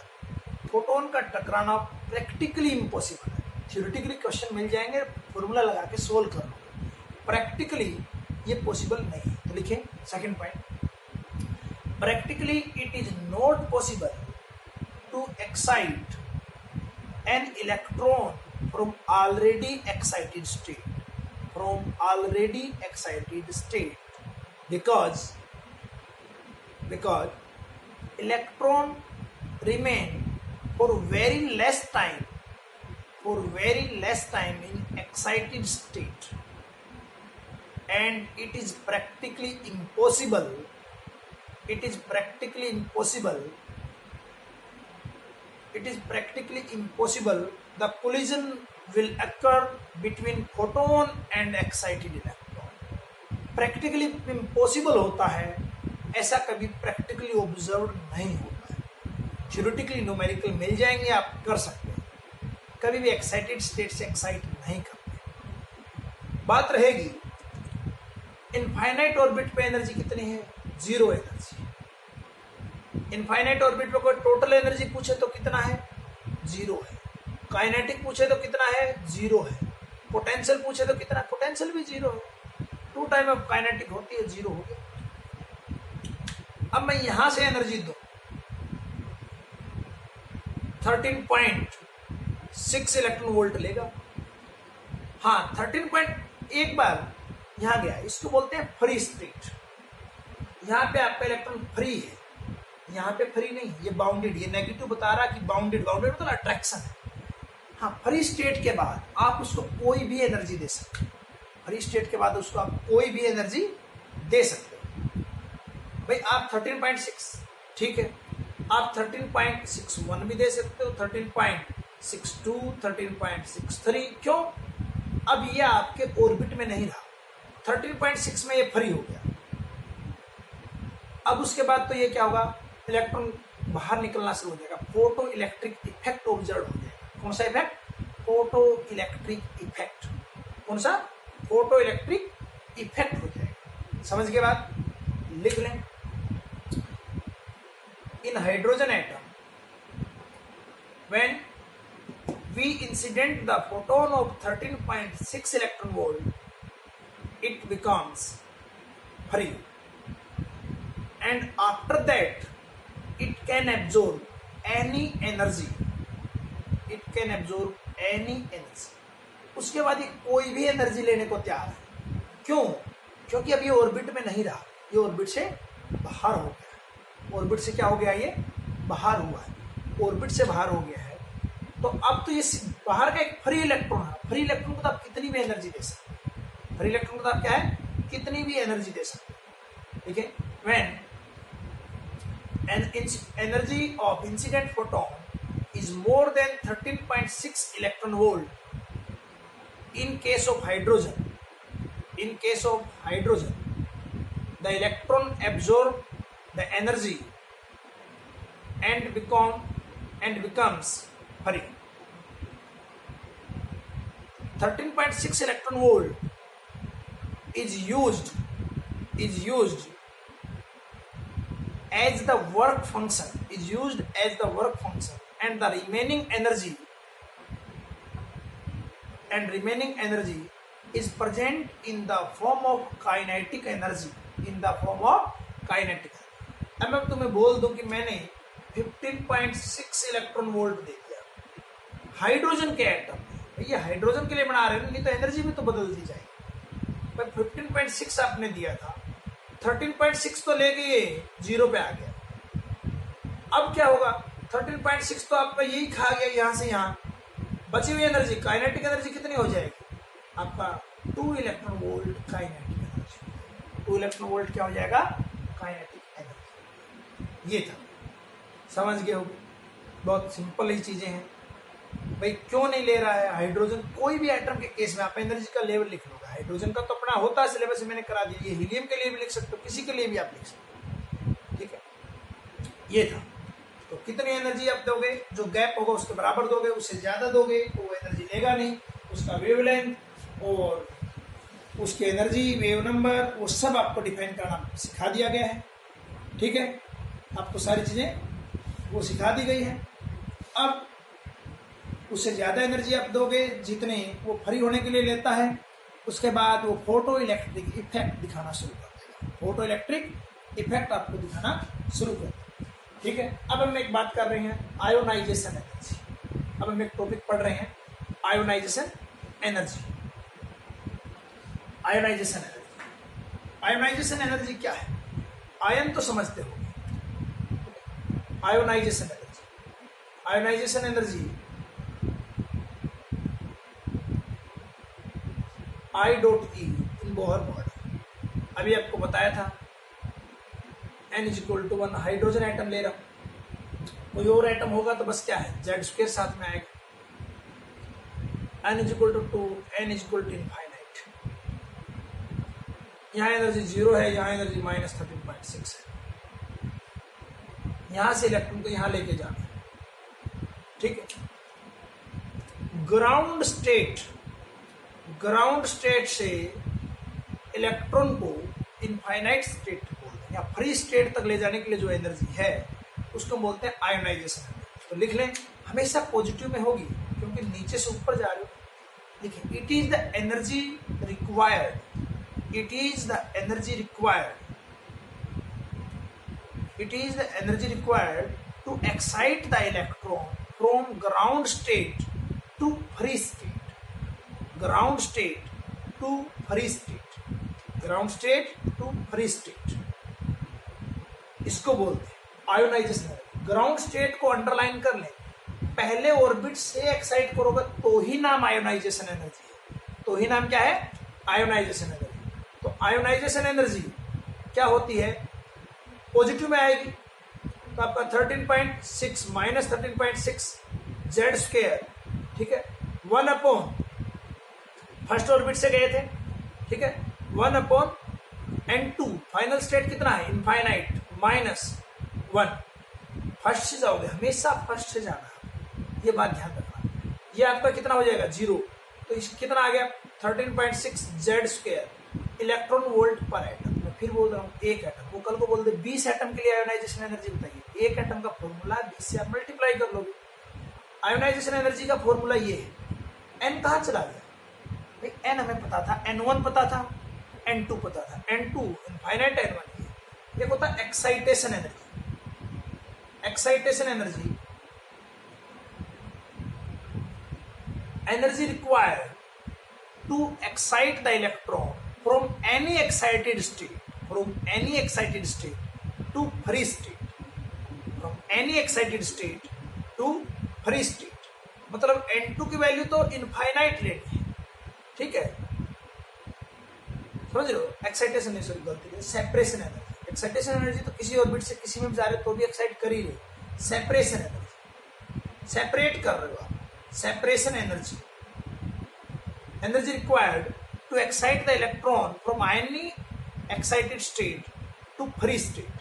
फोटोन का टकराना प्रैक्टिकली इम्पॉसिबल है। थ्योरेटिकली क्वेश्चन मिल जाएंगे, फॉर्मूला लगा के सोल्व कर लो, प्रैक्टिकली ये पॉसिबल नहीं है। तो लिखें second point, practically it is not possible to excite an electron from already excited state, because electron remain for very less time in excited state, and it is practically impossible the collision will occur between photon and excited electron. Practically impossible होता है, ऐसा कभी practically observe नहीं होता है। Theoretically numerical मिल जाएंगे, आप कर सकते हैं, कभी भी एक्साइटेड स्टेट से एक्साइट नहीं करते। बात रहेगी इनफाइनाइट ऑर्बिट पे एनर्जी कितनी है? 0 एनर्जी। इनफाइनाइट ऑर्बिट पे कोई टोटल एनर्जी पूछे तो कितना है? 0 है। काइनेटिक पूछे तो कितना है? 0 है। पोटेंशियल पूछे तो कितना? पोटेंशियल भी 0 है। 2 टाइम ऑफ काइनेटिक होती है, 0 हो गया। अब मैं यहां से एनर्जी दूं 13.6 इलेक्ट्रॉन वोल्ट लेगा। हाँ, 13 बार यहां गया, इसको बोलते हैं फ्री स्टेट। यहां पे आपका इलेक्ट्रॉन फ्री है, यहां पे फ्री नहीं, ये बाउंडेड। ये नेगेटिव बता रहा कि बाउंडेड मतलब अट्रैक्शन है। हाँ, फ्री स्टेट के बाद आप उसको कोई भी एनर्जी दे सकते हैं। फ्री स्टेट के बाद उसको आप कोई भी एनर्जी दे सकते हो। भाई आप 13.6, ठीक है, आप 13.61 भी दे सकते हो, 13.62, 13.63। क्यों? अब ये आपके ऑर्बिट में नहीं रहा, 13.6 में ये फ्री हो गया। अब उसके बाद तो ये क्या होगा? इलेक्ट्रॉन बाहर निकलना शुरू हो जाएगा, फोटो इलेक्ट्रिक इफेक्ट ऑब्जर्व हो जाएगा। कौन सा इफेक्ट? Photo electric effect. कौन सा? फोटो इलेक्ट्रिक इफेक्ट हो जाएगा। समझ के बाद लिख लें, in hydrogen atom when we incident the photon of 13.6 electron volt, it becomes free, and after that it can absorb any energy. उसके बाद ये कोई भी एनर्जी लेने को तैयार है। क्यों? क्योंकि अब ये ऑर्बिट में नहीं रहा, ये ऑर्बिट से बाहर हो गया। ऑर्बिट से क्या हो गया? ये बाहर हुआ है, ऑर्बिट से बाहर हो गया है। तो अब तो ये बाहर का एक फ्री इलेक्ट्रॉन है। फ्री इलेक्ट्रॉन को तो आप कितनी भी एनर्जी दे सकते हैं। फ्री इलेक्ट्रॉन को आप क्या है? कितनी भी एनर्जी दे सकते हैं। ठीक है, when an energy of incident photon is more then 13.6 electron volt, in case of hydrogen, the electron absorb the energy and becomes free. 13.6 electron volt is used as the work function, is used as the work function, and the remaining energy is present in the form of kinetic energy, in the form of kinetic energy. अब मैं तुम्हें बोल दूं कि मैंने 15.6 electron volt दे दिया hydrogen के atom में, भैया हाइड्रोजन के लिए बना रहे हो, नहीं तो एनर्जी भी तो बदल दी जाएगी। पर 15.6 आपने दिया था, 13.6 तो ले गए, 0 पे आ गया। अब क्या होगा, 13.6 तो आपका यही खा गया, यहां से यहां बची हुई एनर्जी, काइनेटिक एनर्जी कितनी हो जाएगी आपका 2 electron volt kinetic energy. 2 electron volt क्या हो जाएगा, काइनेटिक एनर्जी। ये था, समझ गए हो? बहुत सिंपल ही चीजें हैं भाई। क्यों नहीं ले रहा है हाइड्रोजन? कोई भी एटम के केस में आप एनर्जी का लेवल लिख लोगे। हाइड्रोजन का तो अपना होता है सिलेबस में, मैंने करा दिया। ये हीलियम के लिए भी लिख सकते हो, किसी के लिए भी आप लिख सकते हो, ठीक है। ये था। तो कितनी एनर्जी आप दोगे, जो गैप होगा उसके बराबर दोगे, उससे ज्यादा दोगे तो वो एनर्जी लेगा नहीं। उसका वेवलेंथ और उसकी एनर्जी, वेव नंबर, वो सब आपको डिफाइन करना सिखा दिया गया है, ठीक है। आपको सारी चीजें वो सिखा दी गई है। अब उससे ज्यादा एनर्जी आप दोगे जितने वो फ्री होने के लिए लेता है, उसके बाद वो फोटो इलेक्ट्रिक इफेक्ट दिखाना शुरू कर देगा। फोटो इलेक्ट्रिक इफेक्ट आपको दिखाना शुरू कर देगा, ठीक है। अब हम एक बात कर रहे हैं आयोनाइजेशन एनर्जी। अब हम एक टॉपिक पढ़ रहे हैं ionization energy. Ionization energy, ionization energy क्या है? आयन तो समझते हो। Ionization energy, ionization energy I dot E in Bohr model. अभी आपको बताया था n=1 हाइड्रोजन एटम ले रहा हूं, कोई और एटम होगा तो बस क्या है Z² साथ में आएगा। n=2, n=इनफाइनाइट। यहाँ एनर्जी 0 है, यहाँ एनर्जी -13.6 है। यहां से इलेक्ट्रॉन को यहां लेके जाना है, ठीक है। ग्राउंड स्टेट से इलेक्ट्रॉन को इनफाइनाइट स्टेट बोलते हैं, या फ्री स्टेट तक ले जाने के लिए जो एनर्जी है उसको बोलते हैं आयोनाइजेशन। तो लिख लें, हमेशा पॉजिटिव में होगी क्योंकि नीचे से ऊपर जा रहे हो। देखिए, it is the energy required, it is the energy required, it is the energy required to excite the electron from ground state to free state, ground state to free state, ground state to free state, इसको बोलते हैं ionisation. Ground state को underline कर लें, पहले orbit से excite करोगे तो ही नाम आयोनाइजेशन एनर्जी है। तो ही नाम क्या है, आयोनाइजेशन एनर्जी। तो आयोनाइजेशन एनर्जी क्या होती है, पॉजिटिव में आएगी तो आपका 13.6 -13.6 Z², ठीक है, 1/, फर्स्ट ऑर्बिट से गए थे, ठीक है, 1/n2। फाइनल स्टेट कितना है, इनफाइनाइट, -1। फर्स्ट से जाओगे, हमेशा फर्स्ट से जाना है, ये बात ध्यान रखना। ये आपका कितना हो जाएगा, 0। तो इस कितना आ गया, 13.6 Z² इलेक्ट्रॉन वोल्ट पर एटम। मैं फिर बोल रहा हूँ, एक एटम, वो कल को बोल दे 20 एटम के लिए आयोनाइजेशन एनर्जी बताइए। एक एटम का फॉर्मूला 20 से आप मल्टीप्लाई कर लोगे। आयोनाइजेशन एनर्जी का फॉर्मूला ये है। एन कहाँ चला गया भाई, एन हमें पता था, n1 पता था, n2 पता था, n2 इनफाइनाइट, n1 एक होता है excitation energy. Excitation energy, energy required to excite the electron from any excited state to free state, from any excited state to free state। मतलब n2 की वैल्यू तो इनफाइनाइट लेनी है, ठीक है, समझ रहे हो। एक्साइटेशन नहीं, सॉरी गलती है, सेपरेशन एनर्जी। एक्साइटेशन एनर्जी तो किसी ऑर्बिट से किसी में भी जा रहे तो भी एक्साइट कर ही रहे। सेपरेशन एनर्जी, सेपरेट कर रहे हो आप, separation energy, energy required to excite the electron from any excited state to free state।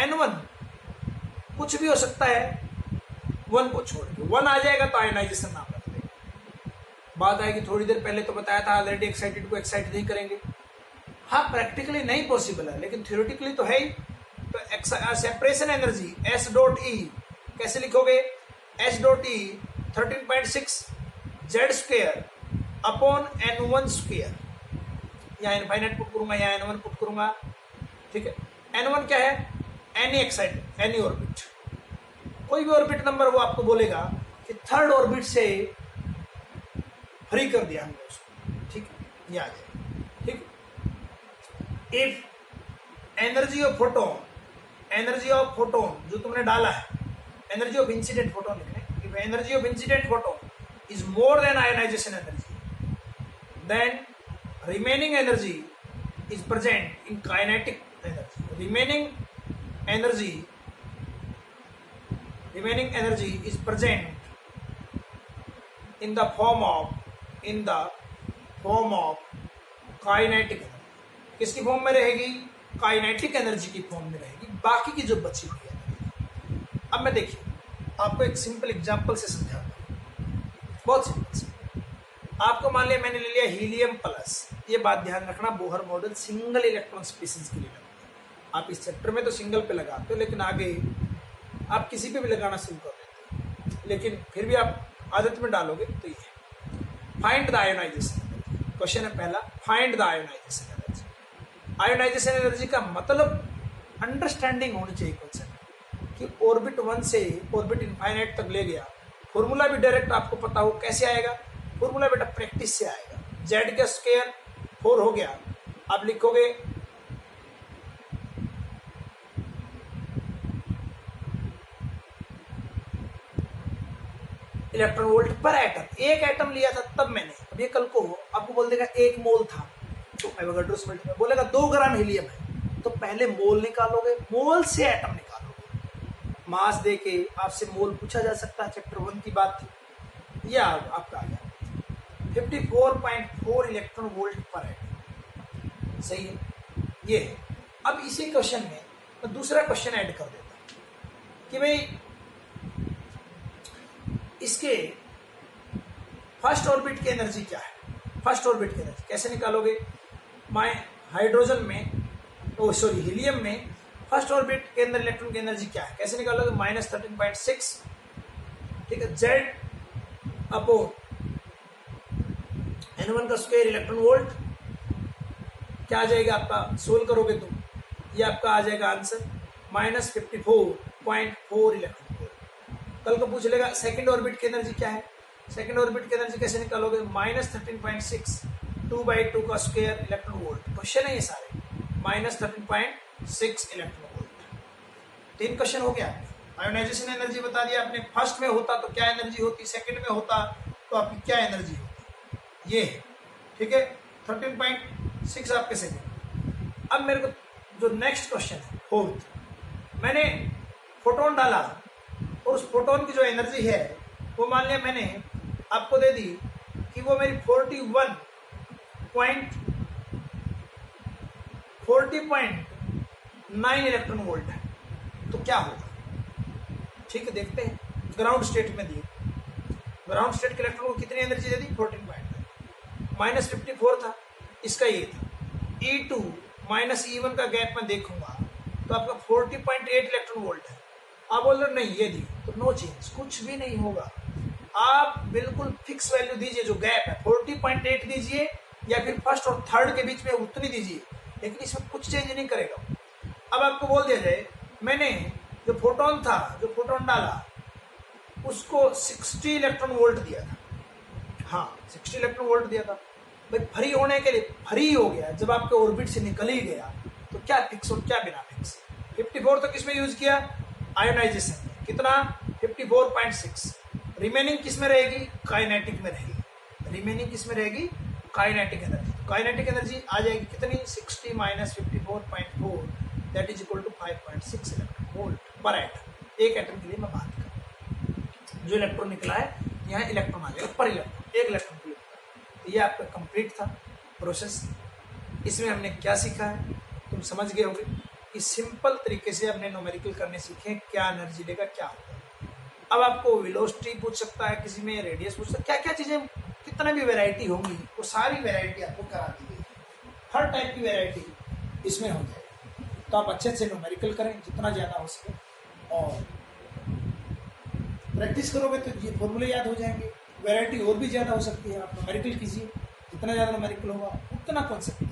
n1 कुछ भी हो सकता है, 1 को छोड़ के 1 आ जाएगा तो आयोनाइजेशन नाम रख देंगे। बात आएगी, थोड़ी देर पहले तो बताया था ऑलरेडी एक्साइटेड को एक्साइट नहीं करेंगे। हाँ, प्रैक्टिकली नहीं पॉसिबल है, लेकिन थ्योरेटिकली तो है ही। तो separation energy S dot E कैसे लिखोगे? H dot E 13.6 Z square upon N1 square. यहाँ इनफाइनाइट पुट करूंगा, यहाँ N1 पुट करूंगा, ठीक है। N1 क्या है? एनी एक्साइटेड, एनी ऑर्बिट, कोई भी ऑर्बिट नंबर वो आपको बोलेगा कि थर्ड ऑर्बिट से फ्री कर दिया हमने उसको, ठीक है, ये आ जाए, ठीक। इफ एनर्जी ऑफ फोटोन जो तुमने डाला है, एनर्जी ऑफ इंसिडेंट फोटोन लिखने, if energy of incident photon is more than ionization energy, then remaining energy is present in kinetic energy. Remaining energy is present in the form of kinetic energy. किसकी form में रहेगी? Kinetic energy की form में रहेगी, बाकी की जो बची हुई है। अब मैं देखिए आपको एक सिंपल एग्जांपल से समझाता हूँ, बहुत सिंपल से। आपको मान लिया मैंने ले लिया हीलियम प्लस, ये बात ध्यान रखना, Bohr model single electron species के लिए लगता है। आप इस चैप्टर में तो सिंगल पे लगाते हो, लेकिन आगे आप किसी पे भी लगाना शुरू कर देते हो, लेकिन फिर भी आप आदत में डालोगे तो ये find the ionization energy. Question है पहला, find the ionization energy. Ionization energy का मतलब अंडरस्टैंडिंग होनी चाहिए कॉन्सेप्ट कि ऑर्बिट 1 से ऑर्बिट इनफाइनाइट तक ले गया, फॉर्मूला भी डायरेक्ट आपको पता हो। कैसे आएगा फॉर्मूला? बेटा प्रैक्टिस से आएगा। जेड का स्क्वायर 4 हो गया, आप लिखोगे इलेक्ट्रॉन वोल्ट पर एटम। एक एटम लिया था तब मैंने, अब ये कल को आपको बोल देगा 1 मोल था, तो एवोगाड्रोस में बोलेगा 2 ग्राम हीलियम है, तो पहले मोल निकालोगे, मोल से एटम निकालोगे। मास देके आपसे मोल पूछा जा सकता है, चैप्टर 1 की बात थी, यह आपका आ गया 54.4 इलेक्ट्रॉन वोल्ट पर एटम, सही है, ये है। अब इसी क्वेश्चन में मैं दूसरा क्वेश्चन ऐड कर देता हूं कि भाई इसके फर्स्ट ऑर्बिट की एनर्जी क्या है? फर्स्ट ऑर्बिट की एनर्जी कैसे निकालोगे? हाइड्रोजन में, हीलियम में फर्स्ट ऑर्बिट के अंदर इलेक्ट्रॉन की एनर्जी क्या है? कैसे निकालोगे? -13.6, ठीक है, जेड अपॉन N1 का स्क्वायर इलेक्ट्रॉन वोल्ट। क्या आ जाएगा आपका? सोल्व करोगे तो ये आपका आ जाएगा आंसर -54.4 इलेक्ट्रॉन वोल्ट। कल को पूछ लेगा सेकंड ऑर्बिट की एनर्जी क्या है? सेकंड ऑर्बिट की एनर्जी कैसे निकालोगे? -13.6 2/2 का स्क्वायर इलेक्ट्रॉन वोल्ट। क्वेश्चन है ये सारे, -13.6 इलेक्ट्रॉन वोल्ट। 3 क्वेश्चन हो गया। आयोनाइजेशन एनर्जी बता दिया आपने, फर्स्ट में होता तो क्या एनर्जी होती, सेकंड में होता तो आपकी क्या एनर्जी होती, ये है, ठीक है। 13.6 आपके सेकंड। अब मेरे को जो नेक्स्ट क्वेश्चन है फोर्थ, मैंने फोटोन डाला और उस फोटोन की जो एनर्जी है वो मान लिया मैंने आपको दे दी कि वो मेरी 40.9 इलेक्ट्रॉन वोल्ट है, तो क्या होगा? ठीक है, देखते हैं। ग्राउंड स्टेट में दिए, ग्राउंड स्टेट के इलेक्ट्रॉन को कितनी एनर्जी दे दी? 14.9, -54 था, इसका ये था। E2 -E1 का गैप में देखूंगा तो आपका 40.8 इलेक्ट्रॉन वोल्ट है। आप बोल रहे नहीं ये दी, तो नो चेंज, कुछ भी नहीं होगा। आप बिल्कुल फिक्स वैल्यू दीजिए, जो गैप है 40.8 दीजिए या फिर फर्स्ट और थर्ड के बीच में उतनी दीजिए, लेकिन इसमें कुछ चेंज नहीं करेगा। अब आपको बोल दिया जाए मैंने जो फोटोन था, जो फोटोन डाला उसको 60 इलेक्ट्रॉन वोल्ट दिया था, हाँ 60 इलेक्ट्रॉन वोल्ट दिया था। भाई फ्री होने के लिए फ्री हो गया, जब आपके ऑर्बिट से निकल ही गया तो क्या फिक्स और क्या बिना फिक्स। 54 तो किसमें यूज किया? आयोनाइजेशन में। कितना? 54.6। रिमेनिंग किस में रहेगी? काइनेटिक में रहेगी। रिमेनिंग किस में रहेगी? Kinetic energy. काइनेटिक एनर्जी आ जाएगी कितनी? 60 - 54.4 that is equal to 5.6 electron volt पर एटम। एक एटम के लिए मैं बात कर रहा हूँ, जो इलेक्ट्रॉन निकला है यहाँ इलेक्ट्रॉन आ जाएगा पर इलेक्ट्रॉन, एक इलेक्ट्रॉन के लिए। तो ये आपका कंप्लीट था प्रोसेस। इसमें हमने क्या सीखा है तुम समझ गए होगे कि सिंपल तरीके से हमने न्यूमेरिकल करने सीखे, क्या एनर्जी लेगा क्या होगा। अब आपको वेलोसिटी पूछ सकता है, किसी में रेडियस पूछ सकता है, क्या क्या चीजें, कितना भी वैरायटी होंगी वो सारी वैरायटी आपको करा दी गई है। हर टाइप की वैरायटी इसमें हो जाएगी। तो आप अच्छे से न्यूमेरिकल करें जितना ज़्यादा हो सके, और प्रैक्टिस करोगे तो ये फॉर्मूले याद हो जाएंगे। वैरायटी और भी ज़्यादा हो सकती है, आप न्यूमेरिकल कीजिए, जितना ज़्यादा न्यूमेरिकल होगा उतना कॉन्सेप्ट